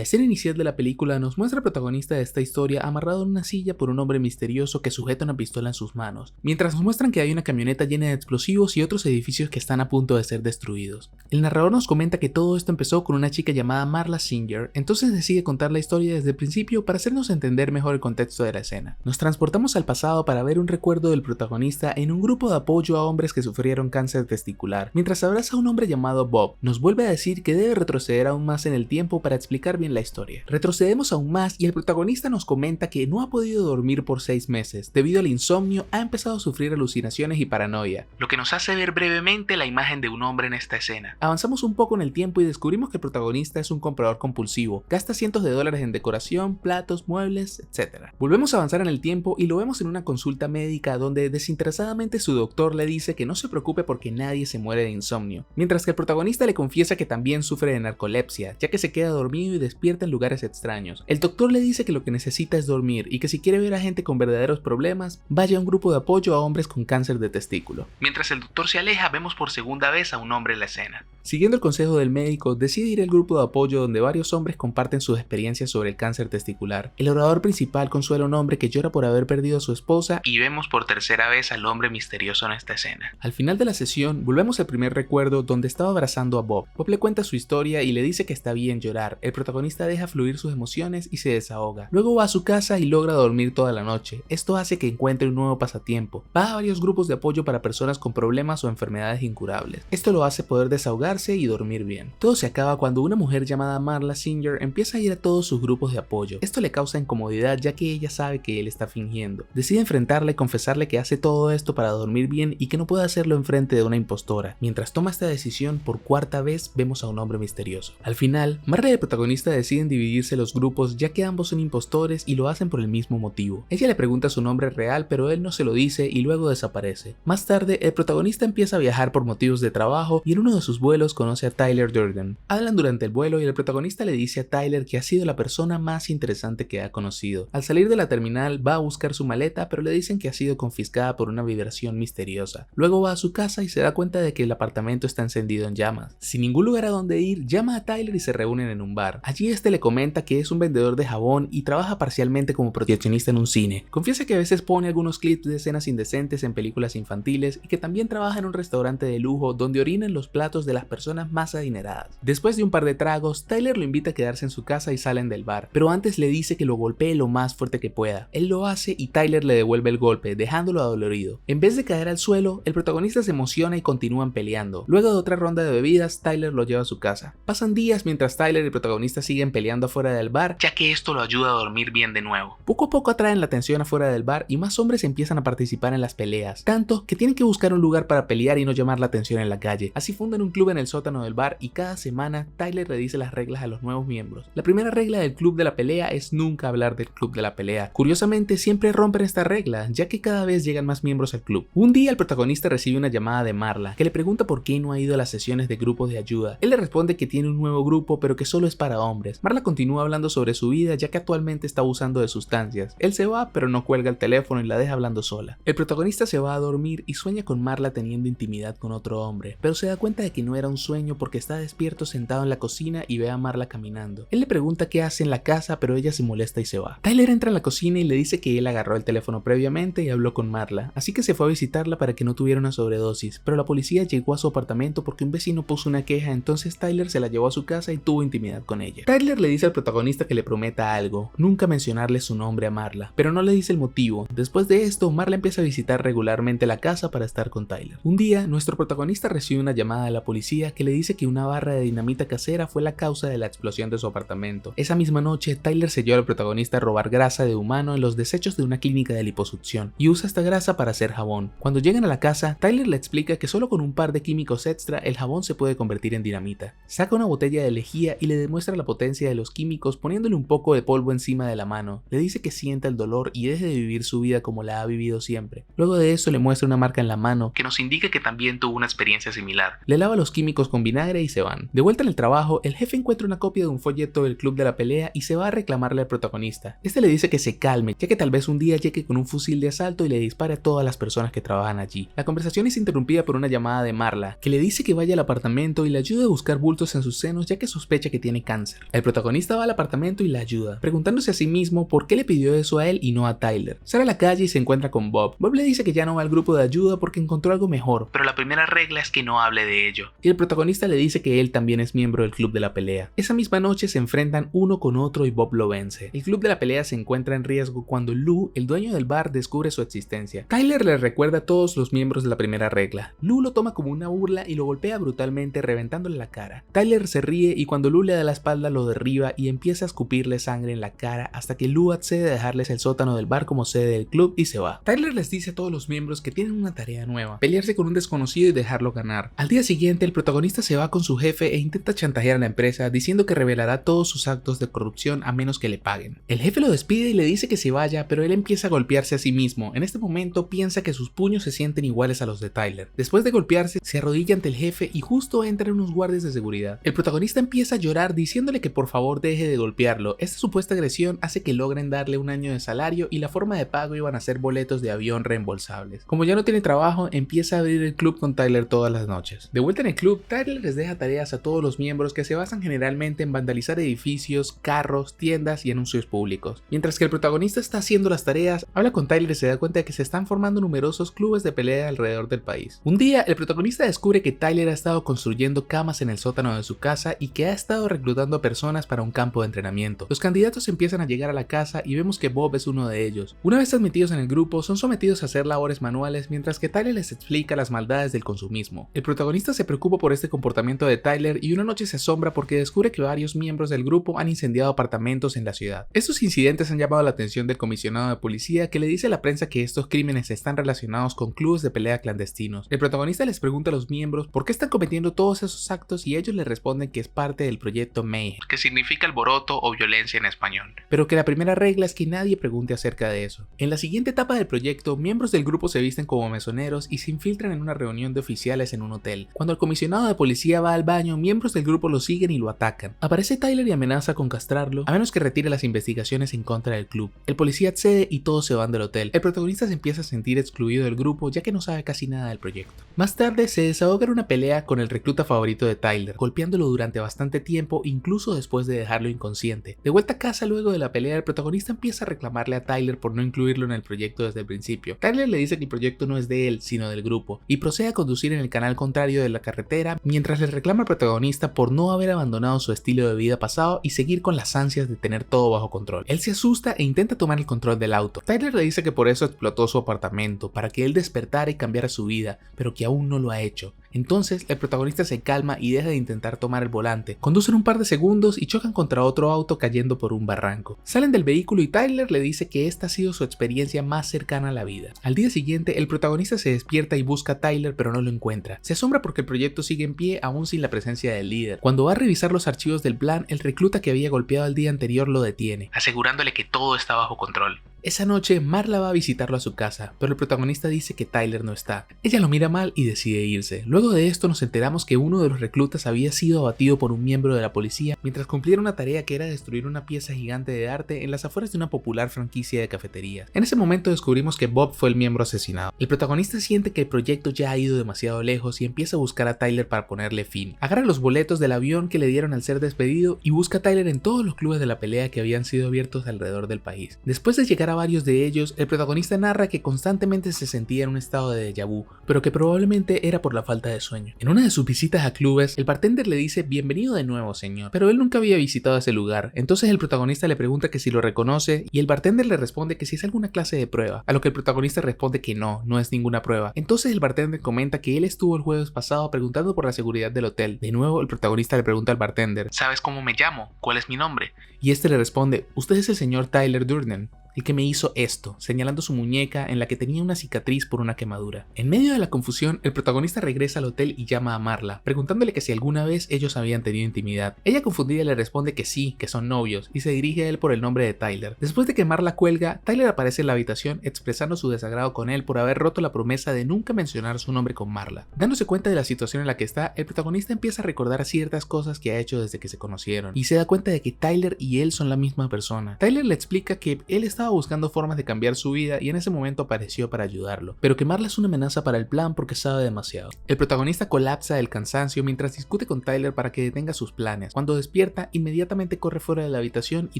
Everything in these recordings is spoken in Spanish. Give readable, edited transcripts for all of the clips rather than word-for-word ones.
La escena inicial de la película nos muestra al protagonista de esta historia amarrado en una silla por un hombre misterioso que sujeta una pistola en sus manos, mientras nos muestran que hay una camioneta llena de explosivos y otros edificios que están a punto de ser destruidos. El narrador nos comenta que todo esto empezó con una chica llamada Marla Singer, entonces decide contar la historia desde el principio para hacernos entender mejor el contexto de la escena. Nos transportamos al pasado para ver un recuerdo del protagonista en un grupo de apoyo a hombres que sufrieron cáncer testicular, mientras abraza a un hombre llamado Bob. Nos vuelve a decir que debe retroceder aún más en el tiempo para explicar bien la historia. Retrocedemos aún más y el protagonista nos comenta que no ha podido dormir por 6 meses. Debido al insomnio, ha empezado a sufrir alucinaciones y paranoia, lo que nos hace ver brevemente la imagen de un hombre en esta escena. Avanzamos un poco en el tiempo y descubrimos que el protagonista es un comprador compulsivo, gasta cientos de dólares en decoración, platos, muebles, etc. Volvemos a avanzar en el tiempo y lo vemos en una consulta médica donde desinteresadamente su doctor le dice que no se preocupe porque nadie se muere de insomnio, mientras que el protagonista le confiesa que también sufre de narcolepsia, ya que se queda dormido y despierta en lugares extraños. El doctor le dice que lo que necesita es dormir y que si quiere ver a gente con verdaderos problemas, vaya a un grupo de apoyo a hombres con cáncer de testículo. Mientras el doctor se aleja, vemos por segunda vez a un hombre en la escena. Siguiendo el consejo del médico, decide ir al grupo de apoyo donde varios hombres comparten sus experiencias sobre el cáncer testicular. El orador principal consuela a un hombre que llora por haber perdido a su esposa y vemos por tercera vez al hombre misterioso en esta escena. Al final de la sesión, volvemos al primer recuerdo donde estaba abrazando a Bob. Bob le cuenta su historia y le dice que está bien llorar. El protagonista deja fluir sus emociones y se desahoga. Luego va a su casa y logra dormir toda la noche. Esto hace que encuentre un nuevo pasatiempo. Va a varios grupos de apoyo para personas con problemas o enfermedades incurables. Esto lo hace poder desahogarse y dormir bien. Todo se acaba cuando una mujer llamada Marla Singer empieza a ir a todos sus grupos de apoyo. Esto le causa incomodidad ya que ella sabe que él está fingiendo. Decide enfrentarla y confesarle que hace todo esto para dormir bien y que no puede hacerlo enfrente de una impostora. Mientras toma esta decisión por cuarta vez, vemos a un hombre misterioso. Al final, Marla y el protagonista deciden dividirse los grupos ya que ambos son impostores y lo hacen por el mismo motivo. Ella le pregunta su nombre real, pero él no se lo dice y luego desaparece. Más tarde, el protagonista empieza a viajar por motivos de trabajo y en uno de sus vuelos conoce a Tyler Durden. Hablan durante el vuelo y el protagonista le dice a Tyler que ha sido la persona más interesante que ha conocido. Al salir de la terminal, va a buscar su maleta, pero le dicen que ha sido confiscada por una vibración misteriosa. Luego va a su casa y se da cuenta de que el apartamento está encendido en llamas. Sin ningún lugar a donde ir, llama a Tyler y se reúnen en un bar. Allí este le comenta que es un vendedor de jabón y trabaja parcialmente como proyeccionista en un cine. Confiesa que a veces pone algunos clips de escenas indecentes en películas infantiles y que también trabaja en un restaurante de lujo donde orina en los platos de las personas más adineradas. Después de un par de tragos, Tyler lo invita a quedarse en su casa y salen del bar, pero antes le dice que lo golpee lo más fuerte que pueda. Él lo hace y Tyler le devuelve el golpe, dejándolo adolorido. En vez de caer al suelo, el protagonista se emociona y continúan peleando. Luego de otra ronda de bebidas, Tyler lo lleva a su casa. Pasan días mientras Tyler y el protagonista siguen peleando afuera del bar, ya que esto lo ayuda a dormir bien de nuevo. Poco a poco atraen la atención afuera del bar y más hombres empiezan a participar en las peleas, tanto que tienen que buscar un lugar para pelear y no llamar la atención en la calle. Así fundan un club en el sótano del bar y cada semana Tyler le dice las reglas a los nuevos miembros. La primera regla del club de la pelea es nunca hablar del club de la pelea. Curiosamente, siempre rompen esta regla, ya que cada vez llegan más miembros al club. Un día el protagonista recibe una llamada de Marla, que le pregunta por qué no ha ido a las sesiones de grupos de ayuda. Él le responde que tiene un nuevo grupo, pero que solo es para hombres. Marla continúa hablando sobre su vida, ya que actualmente está abusando de sustancias. Él se va, pero no cuelga el teléfono y la deja hablando sola. El protagonista se va a dormir y sueña con Marla teniendo intimidad con otro hombre, pero se da cuenta de que no era un sueño porque está despierto sentado en la cocina y ve a Marla caminando. Él le pregunta qué hace en la casa, pero ella se molesta y se va. Tyler entra en la cocina y le dice que él agarró el teléfono previamente y habló con Marla, así que se fue a visitarla para que no tuviera una sobredosis, pero la policía llegó a su apartamento porque un vecino puso una queja, entonces Tyler se la llevó a su casa y tuvo intimidad con ella. Tyler le dice al protagonista que le prometa algo, nunca mencionarle su nombre a Marla, pero no le dice el motivo. Después de esto, Marla empieza a visitar regularmente la casa para estar con Tyler. Un día, nuestro protagonista recibe una llamada de la policía que le dice que una barra de dinamita casera fue la causa de la explosión de su apartamento. Esa misma noche, Tyler selló al protagonista a robar grasa de humano en los desechos de una clínica de liposucción y usa esta grasa para hacer jabón. Cuando llegan a la casa, Tyler le explica que solo con un par de químicos extra el jabón se puede convertir en dinamita. Saca una botella de lejía y le demuestra la potencia de los químicos poniéndole un poco de polvo encima de la mano. Le dice que sienta el dolor y deje de vivir su vida como la ha vivido siempre. Luego de eso le muestra una marca en la mano que nos indica que también tuvo una experiencia similar. Le lava los químicos con vinagre y se van. De vuelta en el trabajo, el jefe encuentra una copia de un folleto del club de la pelea y se va a reclamarle al protagonista. Este le dice que se calme, ya que tal vez un día llegue con un fusil de asalto y le dispare a todas las personas que trabajan allí. La conversación es interrumpida por una llamada de Marla, que le dice que vaya al apartamento y le ayude a buscar bultos en sus senos ya que sospecha que tiene cáncer. El protagonista va al apartamento y la ayuda, preguntándose a sí mismo por qué le pidió eso a él y no a Tyler. Sale a la calle y se encuentra con Bob. Bob le dice que ya no va al grupo de ayuda porque encontró algo mejor, pero la primera regla es que no hable de ello. Y el protagonista le dice que él también es miembro del club de la pelea. Esa misma noche se enfrentan uno con otro y Bob lo vence. El club de la pelea se encuentra en riesgo cuando Lou, el dueño del bar, descubre su existencia. Tyler le recuerda a todos los miembros de la primera regla. Lou lo toma como una burla y lo golpea brutalmente, reventándole la cara. Tyler se ríe y cuando Lou le da la espalda lo derriba y empieza a escupirle sangre en la cara hasta que Lou accede a dejarles el sótano del bar como sede del club y se va. Tyler les dice a todos los miembros que tienen una tarea nueva: pelearse con un desconocido y dejarlo ganar. Al día siguiente el protagonista se va con su jefe e intenta chantajear a la empresa diciendo que revelará todos sus actos de corrupción a menos que le paguen. El jefe lo despide y le dice que se vaya, pero él empieza a golpearse a sí mismo. En este momento piensa que sus puños se sienten iguales a los de Tyler. Después de golpearse, se arrodilla ante el jefe y justo entran unos guardias de seguridad. El protagonista empieza a llorar diciéndole que por favor deje de golpearlo. Esta supuesta agresión hace que logren darle un año de salario y la forma de pago iban a ser boletos de avión reembolsables. Como ya no tiene trabajo, empieza a abrir el club con Tyler todas las noches. De vuelta en el club, Tyler les deja tareas a todos los miembros que se basan generalmente en vandalizar edificios, carros, tiendas y anuncios públicos. Mientras que el protagonista está haciendo las tareas, habla con Tyler y se da cuenta de que se están formando numerosos clubes de pelea alrededor del país. Un día, el protagonista descubre que Tyler ha estado construyendo camas en el sótano de su casa y que ha estado reclutando a personas para un campo de entrenamiento. Los candidatos empiezan a llegar a la casa y vemos que Bob es uno de ellos. Una vez admitidos en el grupo, son sometidos a hacer labores manuales mientras que Tyler les explica las maldades del consumismo. El protagonista se preocupa por este comportamiento de Tyler y una noche se asombra porque descubre que varios miembros del grupo han incendiado apartamentos en la ciudad. Estos incidentes han llamado la atención del comisionado de policía, que le dice a la prensa que estos crímenes están relacionados con clubes de pelea clandestinos. El protagonista les pregunta a los miembros por qué están cometiendo todos esos actos y ellos le responden que es parte del proyecto Mayhem, que significa alboroto o violencia en español, pero que la primera regla es que nadie pregunte acerca de eso. En la siguiente etapa del proyecto, miembros del grupo se visten como mesoneros y se infiltran en una reunión de oficiales en un hotel. Cuando el comisionado de policía va al baño, miembros del grupo lo siguen y lo atacan. Aparece Tyler y amenaza con castrarlo, a menos que retire las investigaciones en contra del club. El policía accede y todos se van del hotel. El protagonista se empieza a sentir excluido del grupo ya que no sabe casi nada del proyecto. Más tarde se desahoga en una pelea con el recluta favorito de Tyler, golpeándolo durante bastante tiempo, incluso después de dejarlo inconsciente. De vuelta a casa luego de la pelea, el protagonista empieza a reclamarle a Tyler por no incluirlo en el proyecto desde el principio. Tyler le dice que el proyecto no es de él, sino del grupo, y procede a conducir en el canal contrario de la carretera mientras le reclama al protagonista por no haber abandonado su estilo de vida pasado y seguir con las ansias de tener todo bajo control. Él se asusta e intenta tomar el control del auto. Tyler le dice que por eso explotó su apartamento, para que él despertara y cambiara su vida, pero que aún no lo ha hecho. Entonces el protagonista se calma y deja de intentar tomar el volante. Conducen un par de segundos y chocan contra otro auto cayendo por un barranco. Salen del vehículo y Tyler le dice que esta ha sido su experiencia más cercana a la vida. Al día siguiente el protagonista se despierta y busca a Tyler pero no lo encuentra. Se asombra porque el proyecto sigue en pie aún sin la presencia del líder. Cuando va a revisar los archivos del plan, el recluta que había golpeado el día anterior lo detiene, asegurándole que todo está bajo control. Esa noche Marla va a visitarlo a su casa, pero el protagonista dice que Tyler no está. Ella lo mira mal y decide irse. Luego de esto nos enteramos que uno de los reclutas había sido abatido por un miembro de la policía mientras cumplía una tarea que era destruir una pieza gigante de arte en las afueras de una popular franquicia de cafeterías. En ese momento descubrimos que Bob fue el miembro asesinado. El protagonista siente que el proyecto ya ha ido demasiado lejos y empieza a buscar a Tyler para ponerle fin. Agarra los boletos del avión que le dieron al ser despedido y busca a Tyler en todos los clubes de la pelea que habían sido abiertos alrededor del país. Después de llegar a varios de ellos, el protagonista narra que constantemente se sentía en un estado de déjà vu, pero que probablemente era por la falta de sueño. En una de sus visitas a clubes, el bartender le dice bienvenido de nuevo señor, pero él nunca había visitado ese lugar. Entonces el protagonista le pregunta que si lo reconoce y el bartender le responde que si es alguna clase de prueba, a lo que el protagonista responde que no es ninguna prueba. Entonces el bartender comenta que él estuvo el jueves pasado preguntando por la seguridad del hotel. De nuevo el protagonista le pregunta al bartender ¿sabes cómo me llamo? ¿Cuál es mi nombre? Y este le responde usted es el señor Tyler Durden, el que me hizo esto, señalando su muñeca en la que tenía una cicatriz por una quemadura. En medio de la confusión, el protagonista regresa al hotel y llama a Marla, preguntándole que si alguna vez ellos habían tenido intimidad. Ella confundida le responde que sí, que son novios, y se dirige a él por el nombre de Tyler. Después de que Marla cuelga, Tyler aparece en la habitación expresando su desagrado con él por haber roto la promesa de nunca mencionar su nombre con Marla. Dándose cuenta de la situación en la que está, el protagonista empieza a recordar ciertas cosas que ha hecho desde que se conocieron, y se da cuenta de que Tyler y él son la misma persona. Tyler le explica que él está estaba buscando formas de cambiar su vida y en ese momento apareció para ayudarlo, pero que Marla es una amenaza para el plan porque sabe demasiado. El protagonista colapsa del cansancio mientras discute con Tyler para que detenga sus planes. Cuando despierta, inmediatamente corre fuera de la habitación y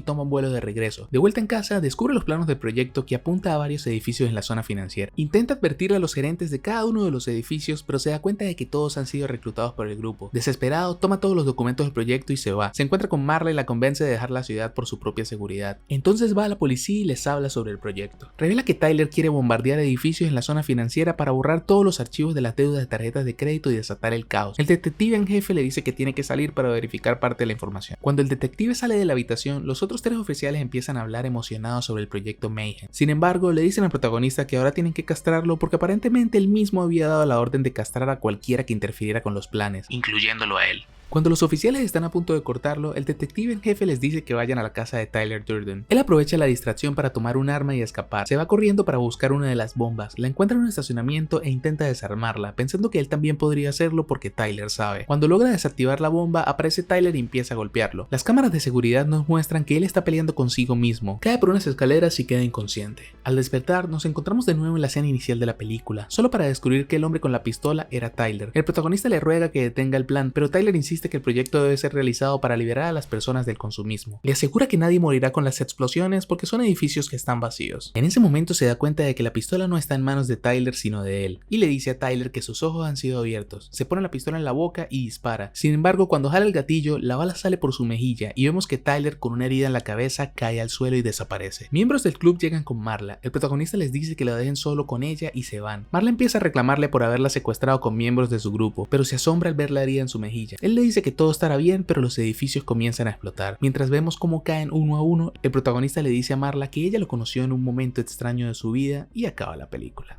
toma un vuelo de regreso. De vuelta en casa, descubre los planos del proyecto que apunta a varios edificios en la zona financiera. Intenta advertirle a los gerentes de cada uno de los edificios, pero se da cuenta de que todos han sido reclutados por el grupo. Desesperado, toma todos los documentos del proyecto y se va. Se encuentra con Marla y la convence de dejar la ciudad por su propia seguridad. Entonces va a la policía y les habla sobre el proyecto. Revela que Tyler quiere bombardear edificios en la zona financiera para borrar todos los archivos de las deudas de tarjetas de crédito y desatar el caos. El detective en jefe le dice que tiene que salir para verificar parte de la información. Cuando el detective sale de la habitación, los otros tres oficiales empiezan a hablar emocionados sobre el proyecto Mayhem. Sin embargo, le dicen al protagonista que ahora tienen que castrarlo porque aparentemente él mismo había dado la orden de castrar a cualquiera que interfiriera con los planes, incluyéndolo a él. Cuando los oficiales están a punto de cortarlo, el detective en jefe les dice que vayan a la casa de Tyler Durden. Él aprovecha la distracción para tomar un arma y escapar. Se va corriendo para buscar una de las bombas, la encuentra en un estacionamiento e intenta desarmarla, pensando que él también podría hacerlo porque Tyler sabe. Cuando logra desactivar la bomba, aparece Tyler y empieza a golpearlo. Las cámaras de seguridad nos muestran que él está peleando consigo mismo. Cae por unas escaleras y queda inconsciente. Al despertar, nos encontramos de nuevo en la escena inicial de la película, solo para descubrir que el hombre con la pistola era Tyler. El protagonista le ruega que detenga el plan, pero Tyler insiste que el proyecto debe ser realizado para liberar a las personas del consumismo. Le asegura que nadie morirá con las explosiones porque son edificios que están vacíos. En ese momento se da cuenta de que la pistola no está en manos de Tyler sino de él, y le dice a Tyler que sus ojos han sido abiertos. Se pone la pistola en la boca y dispara. Sin embargo, cuando jala el gatillo, la bala sale por su mejilla y vemos que Tyler, con una herida en la cabeza, cae al suelo y desaparece. Miembros del club llegan con Marla. El protagonista les dice que la dejen solo con ella y se van. Marla empieza a reclamarle por haberla secuestrado con miembros de su grupo, pero se asombra al ver la herida en su mejilla. Él le dice que todo estará bien, pero los edificios comienzan a explotar. Mientras vemos cómo caen uno a uno, el protagonista le dice a Marla que ella lo conoció en un momento extraño de su vida y acaba la película.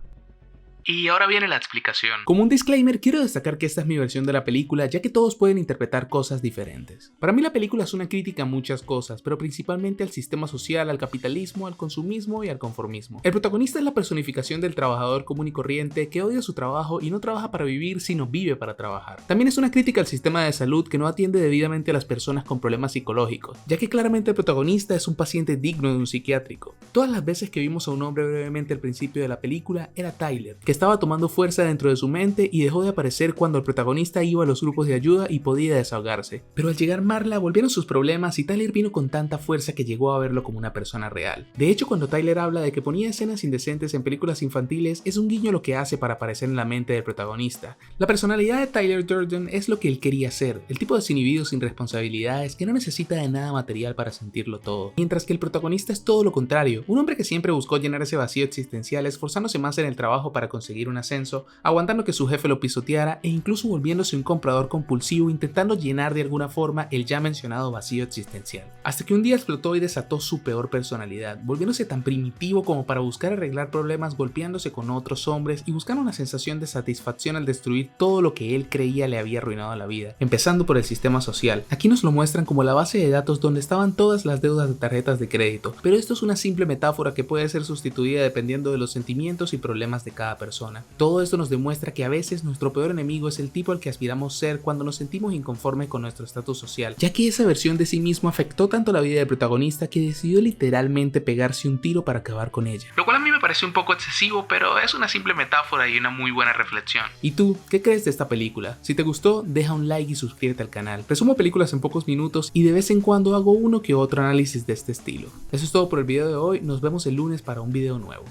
Y ahora viene la explicación. Como un disclaimer, quiero destacar que esta es mi versión de la película, ya que todos pueden interpretar cosas diferentes. Para mí la película es una crítica a muchas cosas, pero principalmente al sistema social, al capitalismo, al consumismo y al conformismo. El protagonista es la personificación del trabajador común y corriente que odia su trabajo y no trabaja para vivir, sino vive para trabajar. También es una crítica al sistema de salud que no atiende debidamente a las personas con problemas psicológicos, ya que claramente el protagonista es un paciente digno de un psiquiátrico. Todas las veces que vimos a un hombre brevemente al principio de la película era Tyler, que estaba tomando fuerza dentro de su mente y dejó de aparecer cuando el protagonista iba a los grupos de ayuda y podía desahogarse. Pero al llegar Marla volvieron sus problemas y Tyler vino con tanta fuerza que llegó a verlo como una persona real. De hecho, cuando Tyler habla de que ponía escenas indecentes en películas infantiles, es un guiño lo que hace para aparecer en la mente del protagonista. La personalidad de Tyler Durden es lo que él quería ser, el tipo desinhibido sin responsabilidades que no necesita de nada material para sentirlo todo, mientras que el protagonista es todo lo contrario, un hombre que siempre buscó llenar ese vacío existencial esforzándose más en el trabajo para conseguir un ascenso, aguantando que su jefe lo pisoteara e incluso volviéndose un comprador compulsivo intentando llenar de alguna forma el ya mencionado vacío existencial. Hasta que un día explotó y desató su peor personalidad, volviéndose tan primitivo como para buscar arreglar problemas golpeándose con otros hombres y buscando una sensación de satisfacción al destruir todo lo que él creía le había arruinado la vida, empezando por el sistema social. Aquí nos lo muestran como la base de datos donde estaban todas las deudas de tarjetas de crédito, pero esto es una simple metáfora que puede ser sustituida dependiendo de los sentimientos y problemas de cada persona. Todo esto nos demuestra que a veces nuestro peor enemigo es el tipo al que aspiramos ser cuando nos sentimos inconformes con nuestro estatus social, ya que esa versión de sí mismo afectó tanto la vida del protagonista que decidió literalmente pegarse un tiro para acabar con ella. Lo cual a mí me parece un poco excesivo, pero es una simple metáfora y una muy buena reflexión. ¿Y tú, qué crees de esta película? Si te gustó, deja un like y suscríbete al canal. Resumo películas en pocos minutos y de vez en cuando hago uno que otro análisis de este estilo. Eso es todo por el video de hoy, nos vemos el lunes para un video nuevo.